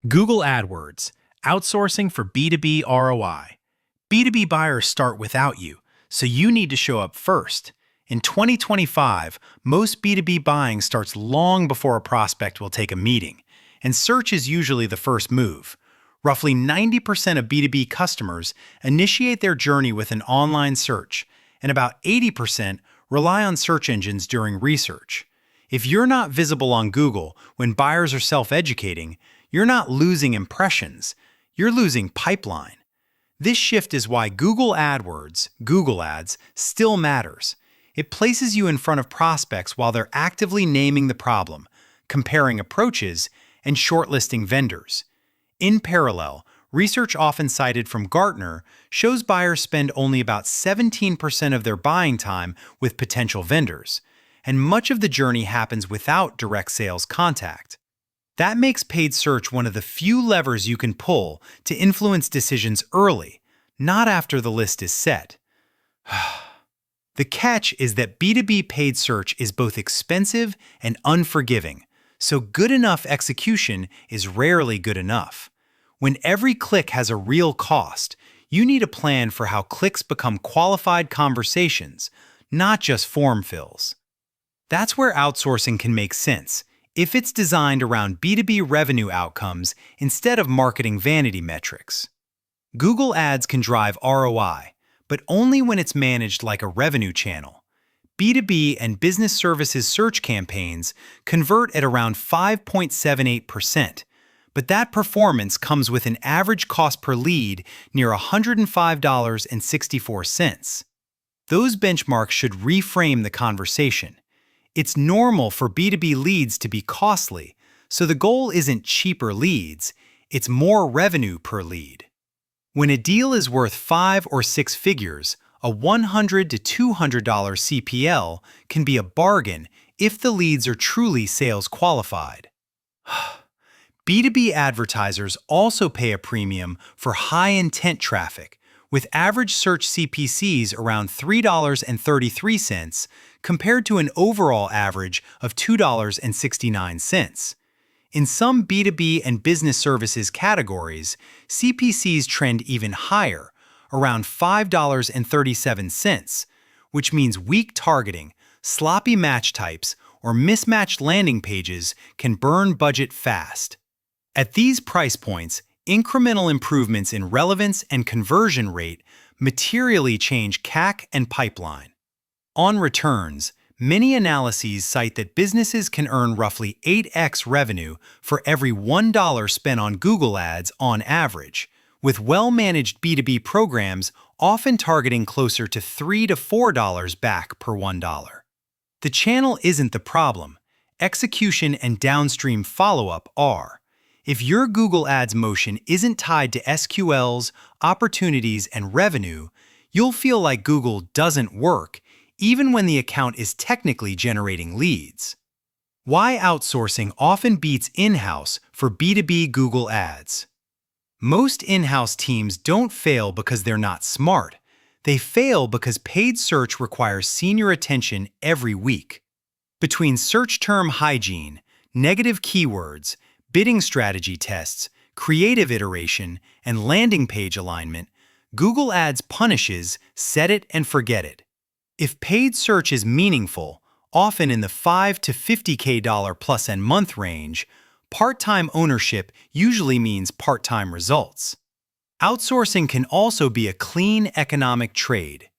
Google AdWords, outsourcing for B2B ROI. B2B buyers start without you, so you need to show up first. In 2025, most B2B buying starts long before a prospect will take a meeting, and search is usually the first move. Roughly 90% of B2B customers initiate their journey with an online search, and about 80% rely on search engines during research. If you're not visible on Google when buyers are self-educating, you're not losing impressions, you're losing pipeline. This shift is why Google AdWords, Google Ads, still matters. It places you in front of prospects while they're actively naming the problem, comparing approaches, and shortlisting vendors. In parallel, research often cited from Gartner shows buyers spend only about 17% of their buying time with potential vendors, and much of the journey happens without direct sales contact. That makes paid search one of the few levers you can pull to influence decisions early, not after the list is set. The catch is that B2B paid search is both expensive and unforgiving, so good enough execution is rarely good enough. When every click has a real cost, you need a plan for how clicks become qualified conversations, not just form fills. That's where outsourcing can make sense, if it's designed around B2B revenue outcomes instead of marketing vanity metrics. Google Ads can drive ROI, but only when it's managed like a revenue channel. B2B and business services search campaigns convert at around 5.78%, but that performance comes with an average cost per lead near $105.64. Those benchmarks should reframe the conversation. It's normal for B2B leads to be costly, so the goal isn't cheaper leads, it's more revenue per lead. When a deal is worth 5 or 6 figures, a $100 to $200 CPL can be a bargain if the leads are truly sales qualified. B2B advertisers also pay a premium for high-intent traffic, with average search CPCs around $3.33 compared to an overall average of $2.69. In some B2B and business services categories, CPCs trend even higher, around $5.37, which means weak targeting, sloppy match types, or mismatched landing pages can burn budget fast. At these price points, incremental improvements in relevance and conversion rate materially change CAC and pipeline. On returns, many analyses cite that businesses can earn roughly 8x revenue for every $1 spent on Google Ads on average, with well-managed B2B programs often targeting closer to $3 to $4 back per $1. The channel isn't the problem. Execution and downstream follow-up are. If your Google Ads motion isn't tied to SQLs, opportunities, and revenue, you'll feel like Google doesn't work, even when the account is technically generating leads. Why outsourcing often beats in-house for B2B Google Ads. Most in-house teams don't fail because they're not smart. They fail because paid search requires senior attention every week. Between search term hygiene, negative keywords, bidding strategy tests, creative iteration, and landing page alignment, Google Ads punishes set it and forget it. If paid search is meaningful, often in the $5 to $50K plus and month range, part-time ownership usually means part-time results. Outsourcing can also be a clean economic trade.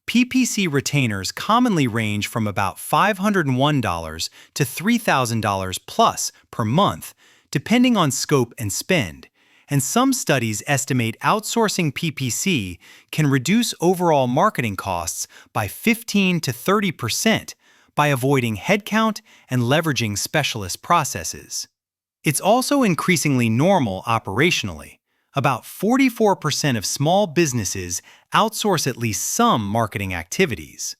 PPC retainers commonly range from about $501 to $3,000 plus per month, depending on scope and spend, and some studies estimate outsourcing PPC can reduce overall marketing costs by 15 to 30% by avoiding headcount and leveraging specialist processes. It's also increasingly normal operationally. About 44% of small businesses outsource at least some marketing activities.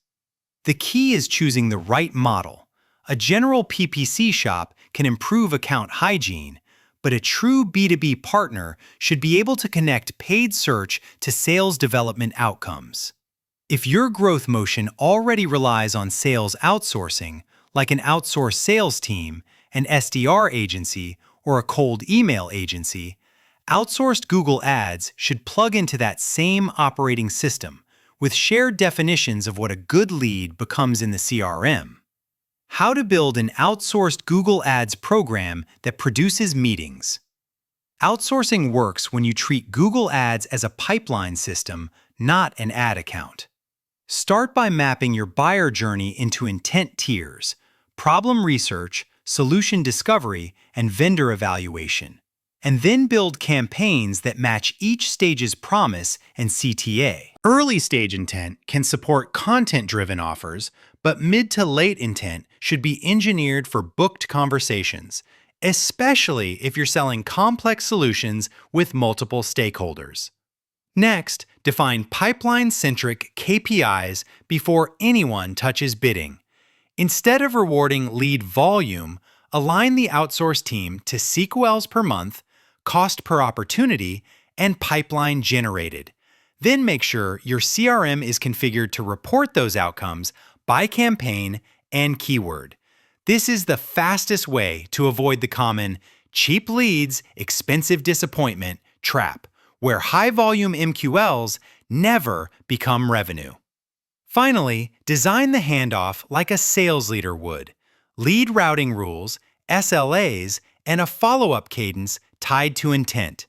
The key is choosing the right model. A general PPC shop can improve account hygiene, but a true B2B partner should be able to connect paid search to sales development outcomes. If your growth motion already relies on sales outsourcing, like an outsourced sales team, an SDR agency, or a cold email agency, outsourced Google Ads should plug into that same operating system with shared definitions of what a good lead becomes in the CRM. How to build an outsourced Google Ads program that produces meetings. Outsourcing works when you treat Google Ads as a pipeline system, not an ad account. Start by mapping your buyer journey into intent tiers: problem research, solution discovery, and vendor evaluation. And then build campaigns that match each stage's promise and CTA. Early stage intent can support content-driven offers, but mid to late intent should be engineered for booked conversations, especially if you're selling complex solutions with multiple stakeholders. Next, define pipeline-centric KPIs before anyone touches bidding. Instead of rewarding lead volume, align the outsourced team to sequels per month, cost per opportunity, and pipeline generated. Then make sure your CRM is configured to report those outcomes by campaign and keyword. This is the fastest way to avoid the common cheap leads, expensive disappointment trap, where high-volume MQLs never become revenue. Finally, design the handoff like a sales leader would: lead routing rules, SLAs, and a follow-up cadence tied to intent.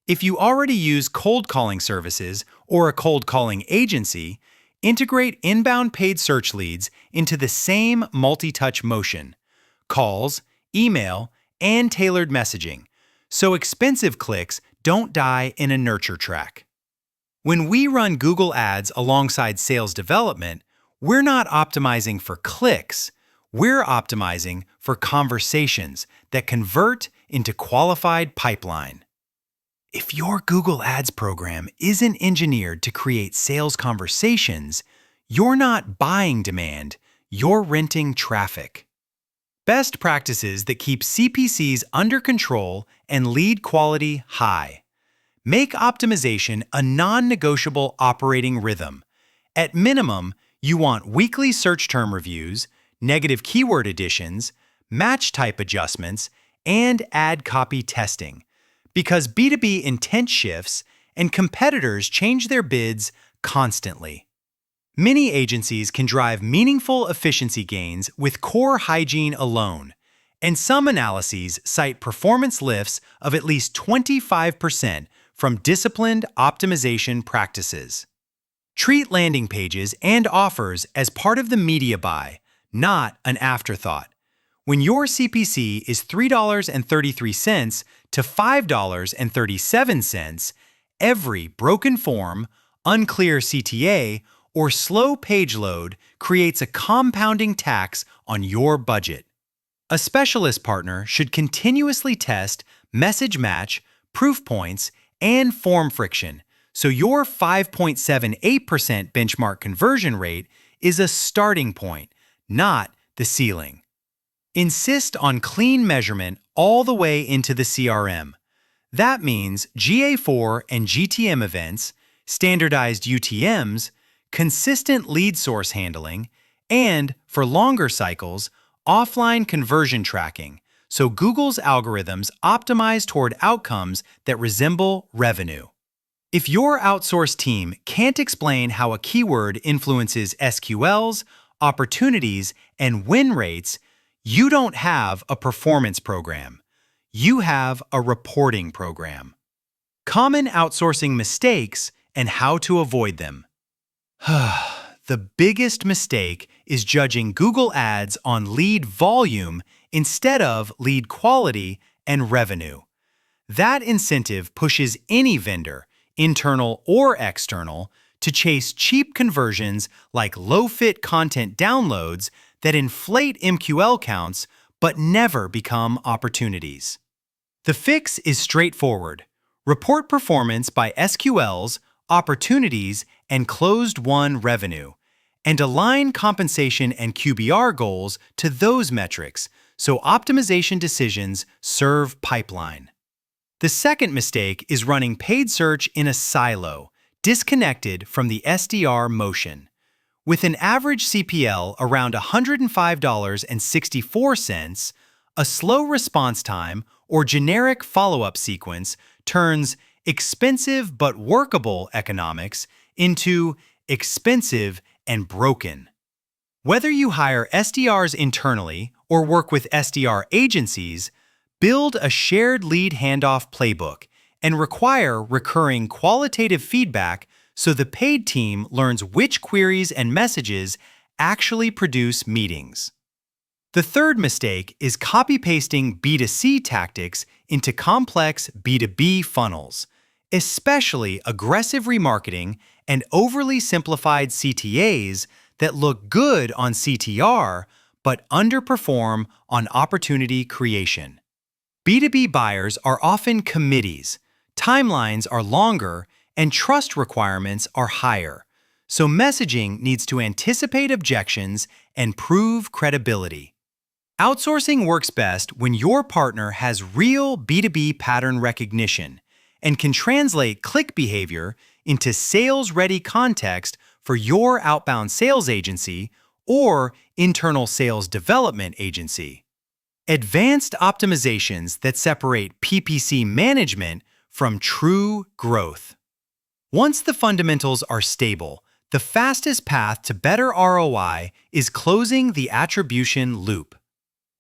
If you already use cold calling services or a cold calling agency, integrate inbound paid search leads into the same multi-touch motion: calls, email, and tailored messaging, so expensive clicks don't die in a nurture track. When we run Google Ads alongside sales development, we're not optimizing for clicks, we're optimizing for conversations that convert into qualified pipeline. If your Google Ads program isn't engineered to create sales conversations, you're not buying demand, you're renting traffic. Best practices that keep CPCs under control and lead quality high. Make optimization a non-negotiable operating rhythm. At minimum, you want weekly search term reviews, negative keyword additions, match type adjustments, and ad copy testing, because B2B intent shifts and competitors change their bids constantly. Many agencies can drive meaningful efficiency gains with core hygiene alone, and some analyses cite performance lifts of at least 25% from disciplined optimization practices. Treat landing pages and offers as part of the media buy, not an afterthought. When your CPC is $3.33 to $5.37, every broken form, unclear CTA, or slow page load creates a compounding tax on your budget. A specialist partner should continuously test message match, proof points, and form friction, so your 5.78% benchmark conversion rate is a starting point, not the ceiling. Insist on clean measurement all the way into the CRM. That means GA4 and GTM events, standardized UTMs, consistent lead source handling, and, for longer cycles, offline conversion tracking, so Google's algorithms optimize toward outcomes that resemble revenue. If your outsourced team can't explain how a keyword influences SQLs, opportunities, and win rates, you don't have a performance program. You have a reporting program. Common outsourcing mistakes and how to avoid them. The biggest mistake is judging Google Ads on lead volume instead of lead quality and revenue. That incentive pushes any vendor, internal or external, to chase cheap conversions like low-fit content downloads that inflate MQL counts but never become opportunities. The fix is straightforward. Report performance by SQLs, opportunities, and closed-won revenue, and align compensation and QBR goals to those metrics so optimization decisions serve pipeline. The second mistake is running paid search in a silo, disconnected from the SDR motion. With an average CPL around $105.64, a slow response time, or generic follow-up sequence turns expensive but workable economics into expensive and broken. Whether you hire SDRs internally or work with SDR agencies, build a shared lead handoff playbook and require recurring qualitative feedback so the paid team learns which queries and messages actually produce meetings. The third mistake is copy-pasting B2C tactics into complex B2B funnels, especially aggressive remarketing and overly simplified CTAs that look good on CTR but underperform on opportunity creation. B2B buyers are often committees, timelines are longer, and trust requirements are higher, so messaging needs to anticipate objections and prove credibility. Outsourcing works best when your partner has real B2B pattern recognition and can translate click behavior into sales-ready context for your outbound sales agency or internal sales development agency. Advanced optimizations that separate PPC management from true growth. Once the fundamentals are stable, the fastest path to better ROI is closing the attribution loop.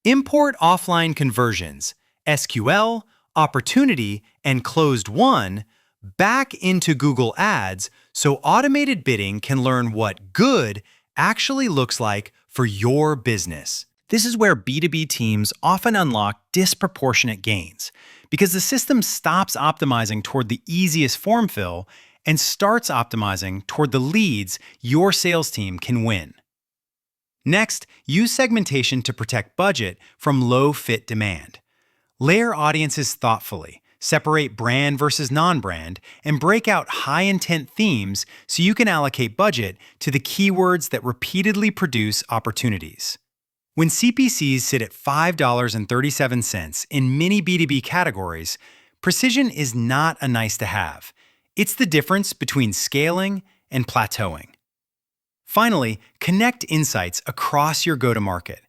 Import offline conversions, SQL, opportunity, and closed won back into Google Ads so automated bidding can learn what good actually looks like for your business. This is where B2B teams often unlock disproportionate gains because the system stops optimizing toward the easiest form fill and starts optimizing toward the leads your sales team can win. Next, use segmentation to protect budget from low-fit demand. Layer audiences thoughtfully, separate brand versus non-brand, and break out high-intent themes so you can allocate budget to the keywords that repeatedly produce opportunities. When CPCs sit at $5.37 in many B2B categories, precision is not a nice-to-have. It's the difference between scaling and plateauing. Finally, connect insights across your go-to-market.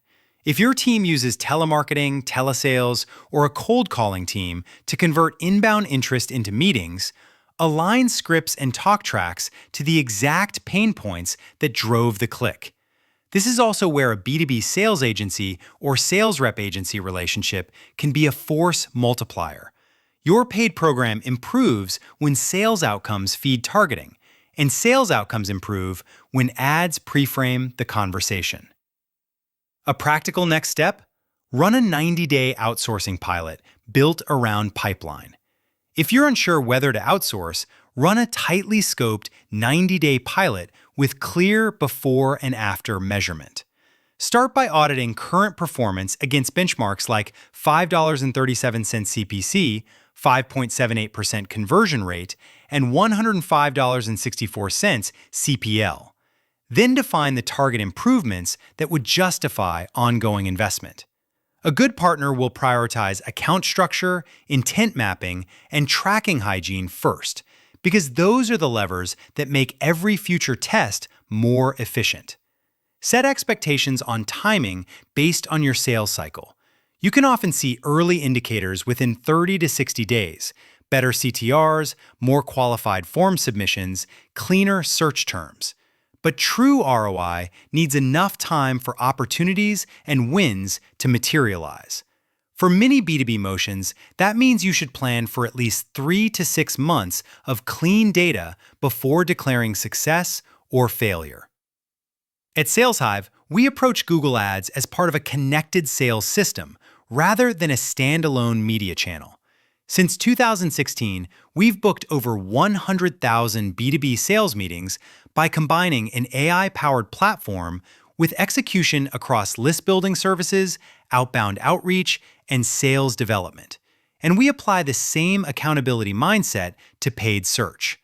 If your team uses telemarketing, telesales, or a cold calling team to convert inbound interest into meetings, align scripts and talk tracks to the exact pain points that drove the click. This is also where a B2B sales agency or sales rep agency relationship can be a force multiplier. Your paid program improves when sales outcomes feed targeting, and sales outcomes improve when ads pre-frame the conversation. A practical next step? Run a 90-day outsourcing pilot built around pipeline. If you're unsure whether to outsource, run a tightly scoped 90-day pilot with clear before and after measurement. Start by auditing current performance against benchmarks like $5.37 CPC, 5.78% conversion rate, and $105.64 CPL. Then define the target improvements that would justify ongoing investment. A good partner will prioritize account structure, intent mapping, and tracking hygiene first, because those are the levers that make every future test more efficient. Set expectations on timing based on your sales cycle. You can often see early indicators within 30 to 60 days, better CTRs, more qualified form submissions, cleaner search terms. But true ROI needs enough time for opportunities and wins to materialize. For many B2B motions, that means you should plan for at least 3 to 6 months of clean data before declaring success or failure. At SalesHive, we approach Google Ads as part of a connected sales system rather than a standalone media channel. Since 2016, we've booked over 100,000 B2B sales meetings by combining an AI-powered platform with execution across list-building services, outbound outreach, and sales development. And we apply the same accountability mindset to paid search.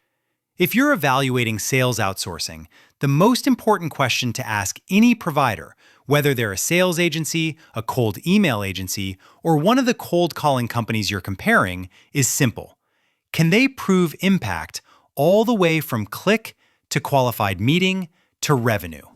If you're evaluating sales outsourcing, the most important question to ask any provider, whether they're a sales agency, a cold email agency, or one of the cold calling companies you're comparing, is simple. Can they prove impact all the way from click to qualified meeting to revenue?